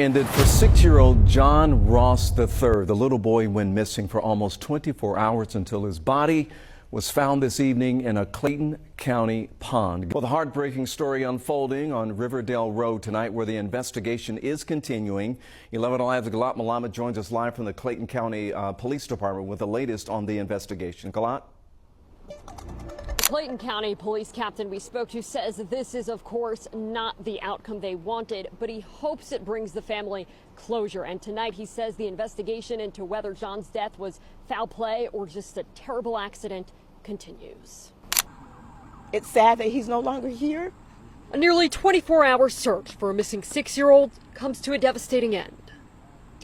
Ended for 6-year-old John Ross III. The little boy went missing for almost 24 hours until his body was found this evening in a Clayton County pond. Well, the heartbreaking story unfolding on Riverdale Road tonight, where the investigation is continuing. 11 Alive's Galat Malamed joins us live from the Clayton County Police Department with the latest on the investigation. Galat? Clayton County Police Captain we spoke to says this is, of course, not the outcome they wanted, but he hopes it brings the family closure. And tonight he says the investigation into whether John's death was foul play or just a terrible accident continues. It's sad that he's no longer here. A nearly 24-hour search for a missing 6-year-old comes to a devastating end.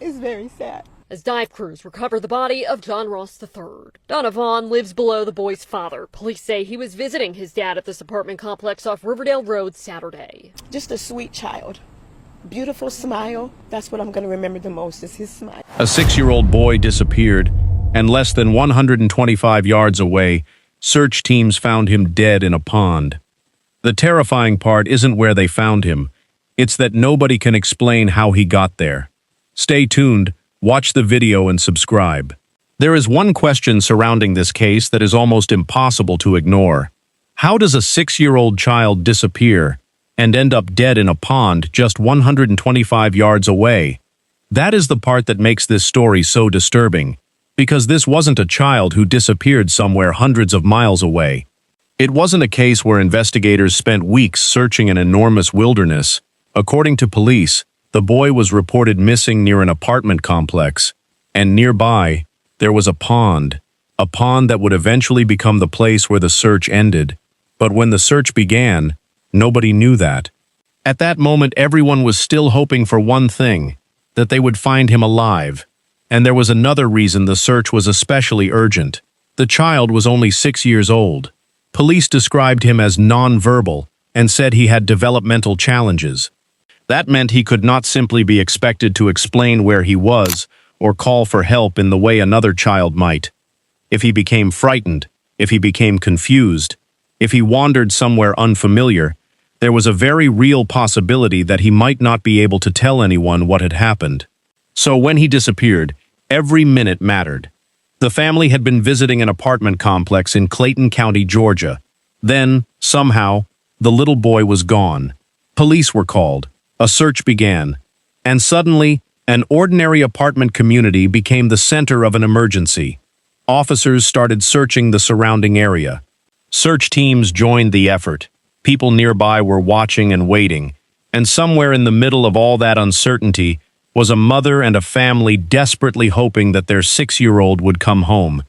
It's very sad. As dive crews recover the body of John Ross III. Donovan lives below the boy's father. Police say he was visiting his dad at this apartment complex off Riverdale Road Saturday. Just a sweet child. Beautiful smile. That's what I'm going to remember the most, is his smile. A 6-year-old boy disappeared, and less than 125 yards away, search teams found him dead in a pond. The terrifying part isn't where they found him. It's that nobody can explain how he got there. Stay tuned. Watch the video and subscribe. There is one question surrounding this case that is almost impossible to ignore. How does a 6-year-old child disappear and end up dead in a pond just 125 yards away? That is the part that makes this story so disturbing, because this wasn't a child who disappeared somewhere hundreds of miles away. It wasn't a case where investigators spent weeks searching an enormous wilderness. According to police, the boy was reported missing near an apartment complex, and nearby, there was a pond that would eventually become the place where the search ended. But when the search began, nobody knew that. At that moment, everyone was still hoping for one thing, that they would find him alive. And there was another reason the search was especially urgent. The child was only 6 years old. Police described him as nonverbal and said he had developmental challenges. That meant he could not simply be expected to explain where he was or call for help in the way another child might. If he became frightened, if he became confused, if he wandered somewhere unfamiliar, there was a very real possibility that he might not be able to tell anyone what had happened. So when he disappeared, every minute mattered. The family had been visiting an apartment complex in Clayton County, Georgia. Then, somehow, the little boy was gone. Police were called. A search began, and suddenly, an ordinary apartment community became the center of an emergency. Officers started searching the surrounding area. Search teams joined the effort. People nearby were watching and waiting, and somewhere in the middle of all that uncertainty was a mother and a family desperately hoping that their 6-year-old would come home.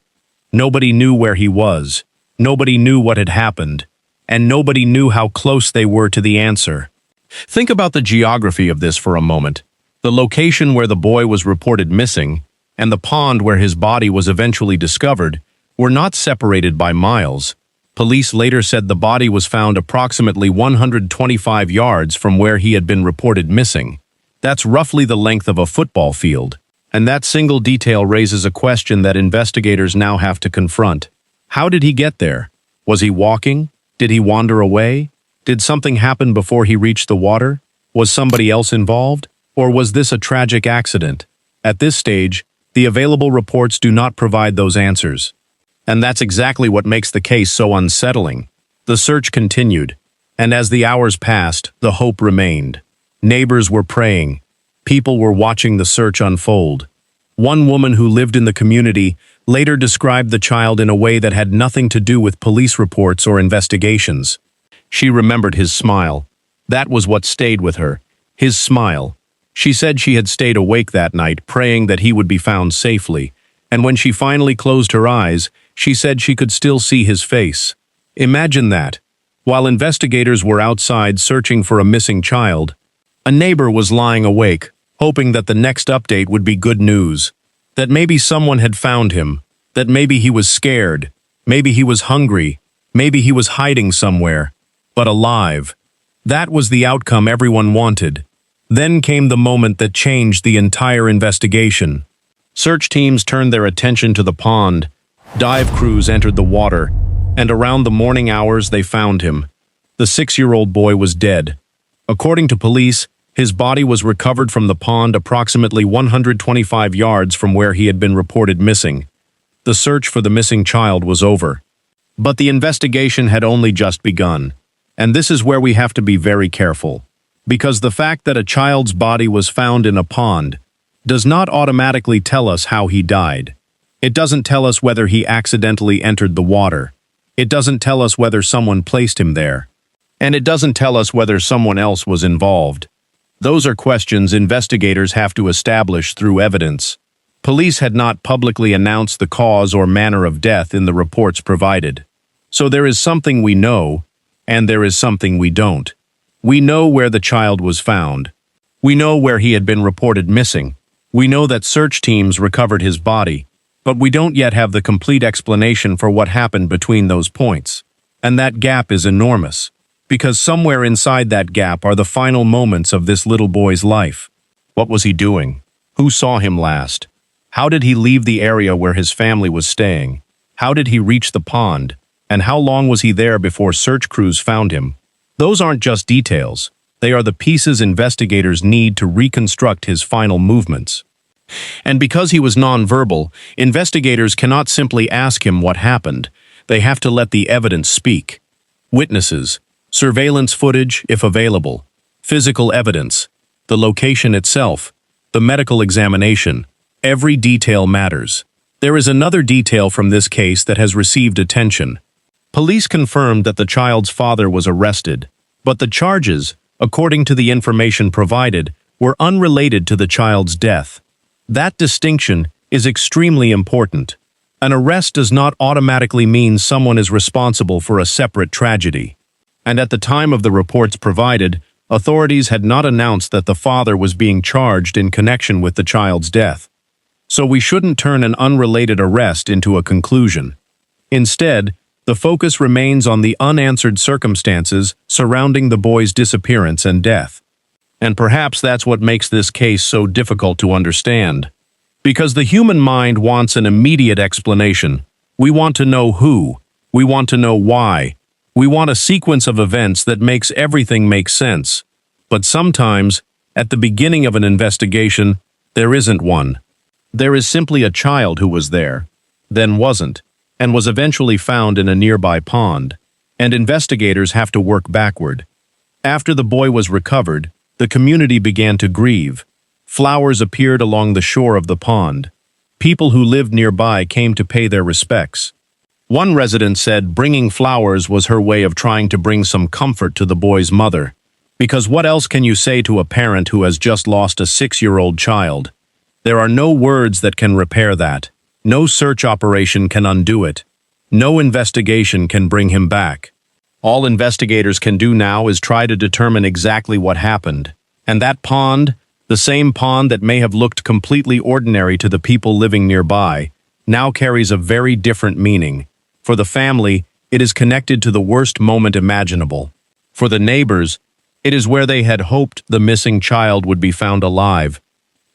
Nobody knew where he was, nobody knew what had happened, and nobody knew how close they were to the answer. Think about the geography of this for a moment. The location where the boy was reported missing and the pond where his body was eventually discovered were not separated by miles. Police later said the body was found approximately 125 yards from where he had been reported missing. That's roughly the length of a football field. And that single detail raises a question that investigators now have to confront. How did he get there? Was he walking? Did he wander away? Did something happen before he reached the water? Was somebody else involved? Or was this a tragic accident? At this stage, the available reports do not provide those answers. And that's exactly what makes the case so unsettling. The search continued, and as the hours passed, the hope remained. Neighbors were praying. People were watching the search unfold. One woman who lived in the community later described the child in a way that had nothing to do with police reports or investigations. She remembered his smile. That was what stayed with her. His smile. She said she had stayed awake that night, praying that he would be found safely. And when she finally closed her eyes, she said she could still see his face. Imagine that. While investigators were outside searching for a missing child, a neighbor was lying awake, hoping that the next update would be good news. That maybe someone had found him. That maybe he was scared. Maybe he was hungry. Maybe he was hiding somewhere. But alive. That was the outcome everyone wanted. Then came the moment that changed the entire investigation. Search teams turned their attention to the pond. Dive crews entered the water, and around the morning hours they found him. The 6-year-old boy was dead. According to police, His body was recovered from the pond approximately 125 yards from where he had been reported missing. The search for the missing child was over. But the investigation had only just begun. And this is where we have to be very careful. Because the fact that a child's body was found in a pond does not automatically tell us how he died. It doesn't tell us whether he accidentally entered the water. It doesn't tell us whether someone placed him there. And it doesn't tell us whether someone else was involved. Those are questions investigators have to establish through evidence. Police had not publicly announced the cause or manner of death in the reports provided. So there is something we know, and there is something we don't. We know where the child was found. We know where he had been reported missing. We know that search teams recovered his body, but we don't yet have the complete explanation for what happened between those points. And that gap is enormous, because somewhere inside that gap are the final moments of this little boy's life. What was he doing? Who saw him last? How did he leave the area where his family was staying? How did he reach the pond? And how long was he there before search crews found him? Those aren't just details. They are the pieces investigators need to reconstruct his final movements. And because he was nonverbal, investigators cannot simply ask him what happened. They have to let the evidence speak. Witnesses, surveillance footage if available, physical evidence, the location itself, the medical examination. Every detail matters. There is another detail from this case that has received attention. Police confirmed that the child's father was arrested, but the charges, according to the information provided, were unrelated to the child's death. That distinction is extremely important. An arrest does not automatically mean someone is responsible for a separate tragedy. And at the time of the reports provided, authorities had not announced that the father was being charged in connection with the child's death. So we shouldn't turn an unrelated arrest into a conclusion. Instead, the focus remains on the unanswered circumstances surrounding the boy's disappearance and death. And perhaps that's what makes this case so difficult to understand. Because the human mind wants an immediate explanation. We want to know who. We want to know why. We want a sequence of events that makes everything make sense. But sometimes, at the beginning of an investigation, there isn't one. There is simply a child who was there, then wasn't, and was eventually found in a nearby pond, and investigators have to work backward. After the boy was recovered, the community began to grieve. Flowers appeared along the shore of the pond. People who lived nearby came to pay their respects. One resident said bringing flowers was her way of trying to bring some comfort to the boy's mother. Because what else can you say to a parent who has just lost a 6-year-old child? There are no words that can repair that. No search operation can undo it. No investigation can bring him back. All investigators can do now is try to determine exactly what happened. And that pond, the same pond that may have looked completely ordinary to the people living nearby, now carries a very different meaning. For the family, it is connected to the worst moment imaginable. For the neighbors, it is where they had hoped the missing child would be found alive.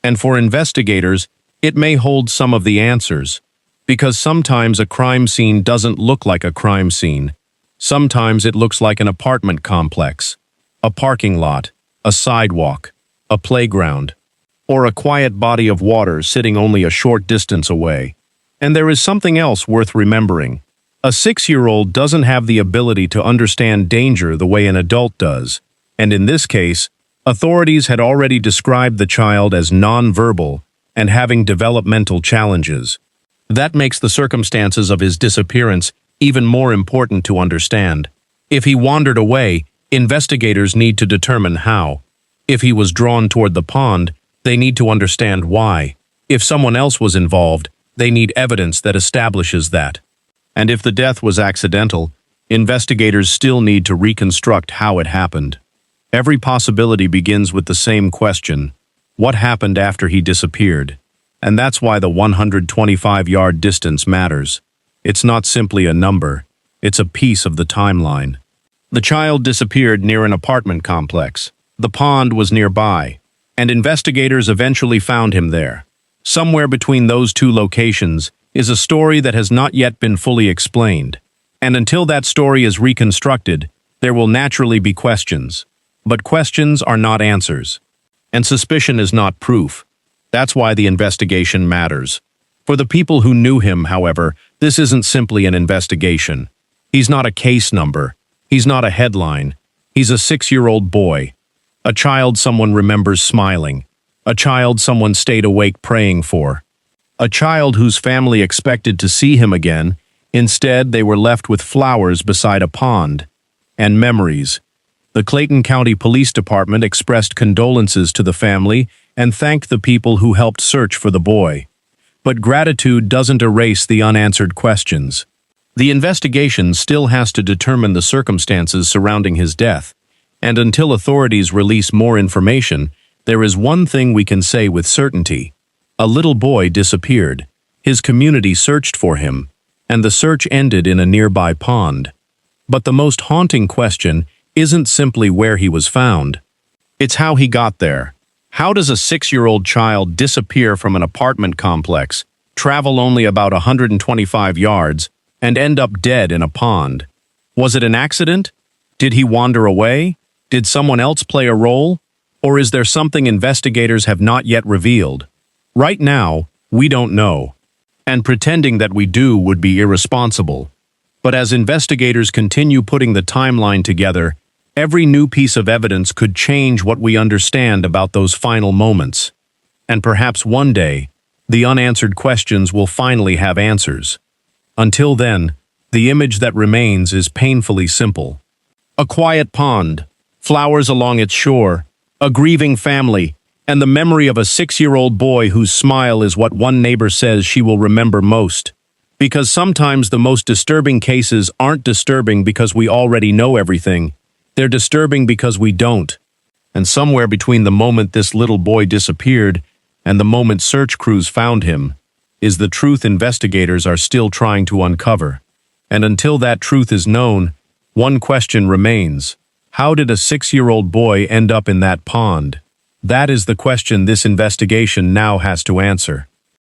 And for investigators, it may hold some of the answers. Because sometimes a crime scene doesn't look like a crime scene. Sometimes it looks like an apartment complex, a parking lot, a sidewalk, a playground, or a quiet body of water sitting only a short distance away. And there is something else worth remembering. A 6-year-old doesn't have the ability to understand danger the way an adult does. And in this case, authorities had already described the child as nonverbal and having developmental challenges. That makes the circumstances of his disappearance even more important to understand. If he wandered away, investigators need to determine how. If he was drawn toward the pond, they need to understand why. If someone else was involved, they need evidence that establishes that. And if the death was accidental, investigators still need to reconstruct how it happened. Every possibility begins with the same question: what happened after he disappeared? And that's why the 125-yard distance matters. It's not simply a number, it's a piece of the timeline. The child disappeared near an apartment complex. The pond was nearby, and investigators eventually found him there. Somewhere between those two locations is a story that has not yet been fully explained. And until that story is reconstructed, there will naturally be questions. But questions are not answers. And suspicion is not proof. That's why the investigation matters. For the people who knew him, however, this isn't simply an investigation. He's not a case number. He's not a headline. He's a 6-year-old boy. A child someone remembers smiling. A child someone stayed awake praying for. A child whose family expected to see him again. Instead, they were left with flowers beside a pond. And memories. The Clayton County Police Department expressed condolences to the family and thanked the people who helped search for the boy. But gratitude doesn't erase the unanswered questions. The investigation still has to determine the circumstances surrounding his death, and until authorities release more information, there is one thing we can say with certainty. A little boy disappeared. His community searched for him, and the search ended in a nearby pond. But the most haunting question isn't simply where he was found. It's how he got there. How does a 6-year-old child disappear from an apartment complex, travel only about 125 yards, and end up dead in a pond? Was it an accident? Did he wander away? Did someone else play a role? Or is there something investigators have not yet revealed? Right now, we don't know. And pretending that we do would be irresponsible. But as investigators continue putting the timeline together, every new piece of evidence could change what we understand about those final moments. And perhaps one day, the unanswered questions will finally have answers. Until then, the image that remains is painfully simple. A quiet pond, flowers along its shore, a grieving family, and the memory of a 6-year-old boy whose smile is what one neighbor says she will remember most. Because sometimes the most disturbing cases aren't disturbing because we already know everything. They're disturbing because we don't. And somewhere between the moment this little boy disappeared and the moment search crews found him is the truth investigators are still trying to uncover. And until that truth is known, one question remains. How did a 6-year-old boy end up in that pond? That is the question this investigation now has to answer.